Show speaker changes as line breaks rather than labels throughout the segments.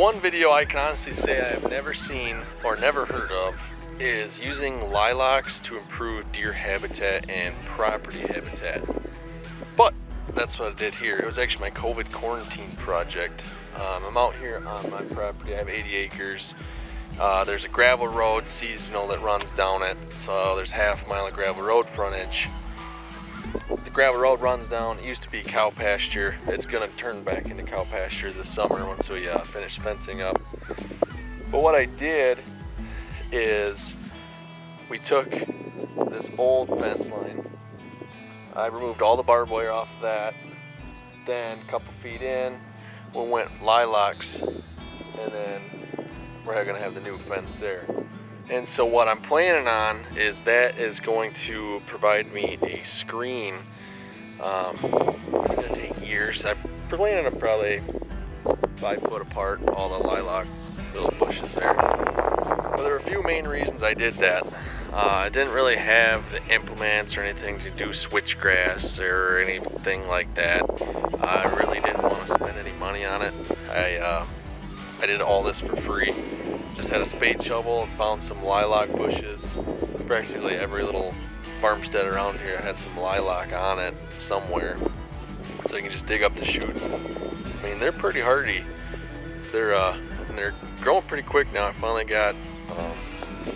one video I can honestly say I have never seen or never heard of is using lilacs to improve deer habitat and property habitat. But that's what I did here. It was actually my COVID quarantine project. I'm out here on my property. I have 80 acres. There's a gravel road, seasonal, that runs down it. So there's half a mile of gravel road frontage. The gravel road runs down. It used to be cow pasture. It's gonna turn back into cow pasture this summer once we finish fencing up. But what I did is we took this old fence line. I removed all the barbed wire off of that. Then a couple feet in, we went lilacs, and then we're gonna have the new fence there. And so what I'm planning on is that is going to provide me a screen. It's gonna take years. I'm planning on probably 5 foot apart, all the lilac little bushes there. But there are a few main reasons I did that. I didn't really have the implements or anything to do switchgrass or anything like that. I really didn't want to spend any money on it. I did all this for free. Just had a spade shovel and found some lilac bushes. Practically every little farmstead around here has some lilac on it somewhere. So you can just dig up the shoots. I mean, they're pretty hardy. And they're growing pretty quick now. I finally got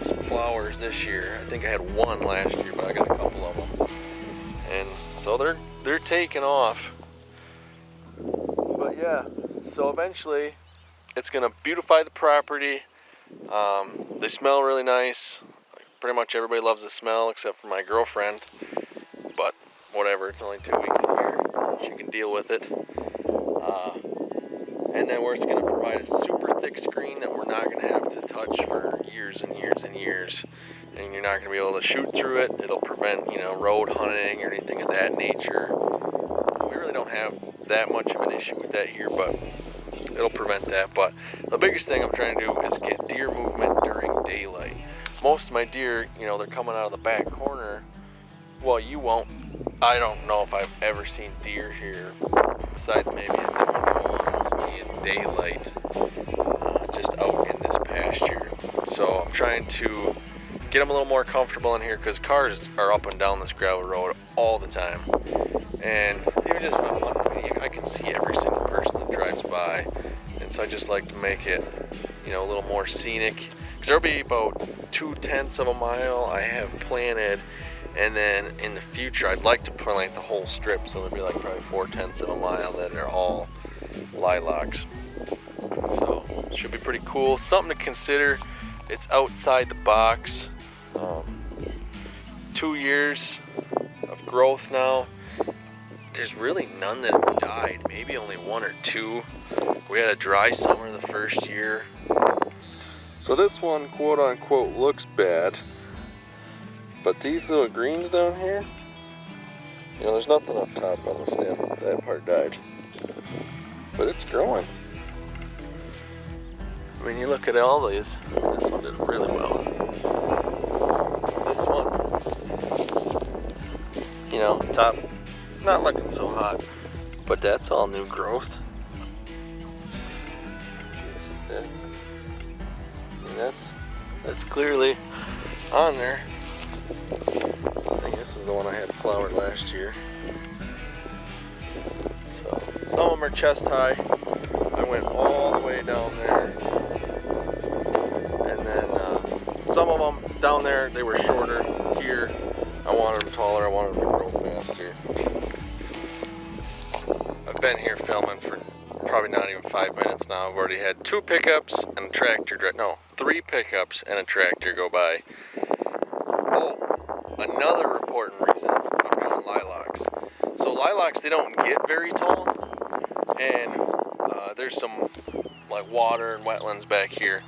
some flowers this year. I think I had one last year, but I got a couple of them. And so they're taking off. But yeah, so eventually it's gonna beautify the property. They smell really nice. Pretty much everybody loves the smell except for my girlfriend. But whatever, it's only 2 weeks a year. She can deal with it. And then we're just going to provide a super thick screen that we're not going to have to touch for years and years and years. And you're not going to be able to shoot through it. It'll prevent, road hunting or anything of that nature. We really don't have that much of an issue with that here, but it'll prevent that. But the biggest thing I'm trying to do is get deer movement during daylight. Most of my deer, they're coming out of the back corner. Well, you won't. I don't know if I've ever seen deer here, besides maybe a different in daylight, just out in this pasture. So I'm trying to get them a little more comfortable in here because cars are up and down this gravel road all the time. And even just when I'm hunting, I can see every single person that drives by. And so I just like to make it, a little more scenic. Because there'll be about 0.2 of a mile I have planted. And then in the future, I'd like to plant the whole strip. So there'll be like probably 0.4 of a mile that are all lilacs. So it should be pretty cool. Something to consider. It's outside the box. 2 years of growth now. There's really none that have died. Maybe only 1 or 2. We had a dry summer the first year. So this one, quote unquote, looks bad. But these little greens down here, there's nothing up top on the stem. That part died. But it's growing. I mean, you look at all these. This one did really well. This one, top, not looking so hot. But that's all new growth. And that's clearly on there. I think this is the one I had flowered last year. So some of them are chest high. I went all the way down there. And then some of them down there, they were shorter. Here, I wanted them taller. I wanted them to grow faster. I've been here filming for probably not even 5 minutes now. I've already had 2 pickups and a tractor, 3 pickups and a tractor go by. Oh, another important reason I'm doing lilacs. So lilacs, they don't get very tall, and there's some like water and wetlands back here,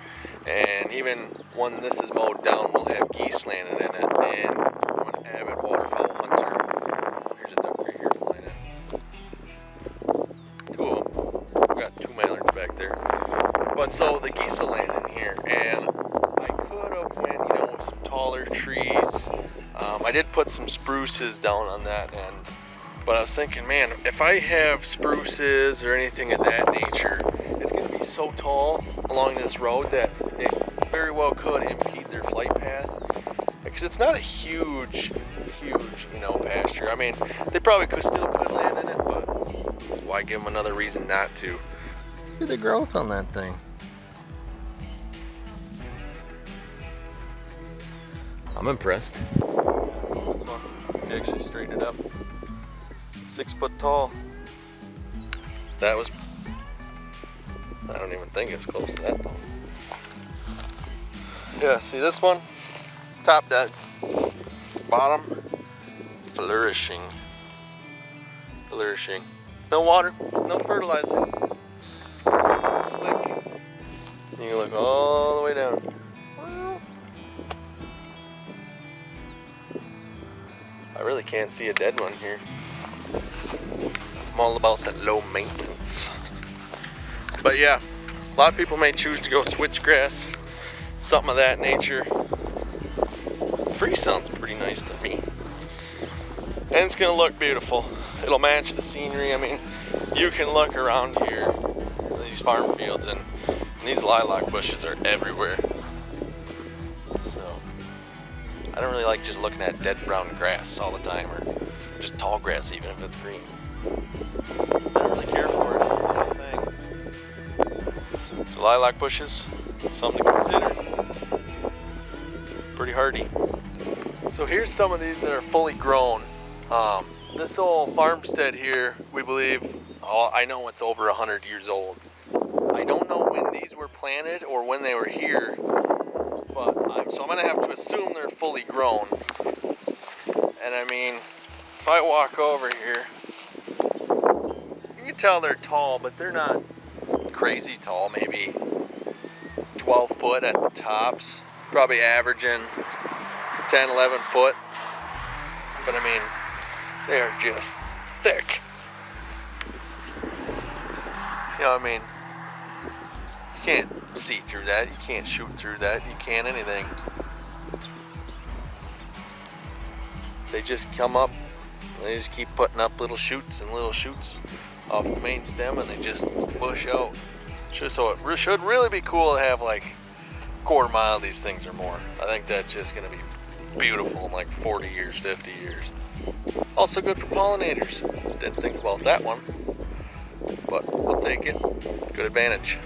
and even when this is mowed down, we'll have geese landing in it. And I'm an avid waterfowl hunter. There's a duck right here flying in. 2 of them. We got 2 mallards back there. But so the geese will land in here, and I could have went, with some taller trees. I did put some spruces down on that end, but I was thinking, man, if I have spruces or anything of that nature, it's going to be so tall along this road that it very well could impede their flight path, because it's not a huge, you know, pasture. I mean, they probably still could land in it, but why give them another reason not to? Look at the growth on that thing. I'm impressed. This one, they actually straightened it up. 6 foot tall. That was, I don't even think it was close to that though. Yeah, see this one? Top dead. Bottom, flourishing. Flourishing. No water, no fertilizer. Slick. You can look all the way down. I really can't see a dead one here. I'm all about the low maintenance. But yeah, a lot of people may choose to go switchgrass, something of that nature. Free sounds pretty nice to me. And it's gonna look beautiful. It'll match the scenery. I mean, you can look around here, these farm fields, and these lilac bushes are everywhere. So, I don't really like just looking at dead brown grass all the time, or just tall grass even if it's green. I don't really care for it. So lilac bushes, something to consider. Pretty hardy. So here's some of these that are fully grown. This old farmstead here, we believe, I know it's over 100 years old. I don't know when these were planted or when they were here, but so I'm gonna have to assume they're fully grown. And I mean, if I walk over here, you can tell they're tall, but they're not crazy tall, maybe 12 foot at the tops, probably averaging 10, 11 foot. But I mean, they are just thick. You know what I mean? You can't see through that, you can't shoot through that, you can't anything. They just come up, they just keep putting up little shoots and little shoots off the main stem, and they just bush out. So it should really be cool to have like a quarter mile of these things or more. I think that's just gonna be beautiful in like 40 years, 50 years. Also good for pollinators. Didn't think about that one, but we'll take it. Good advantage.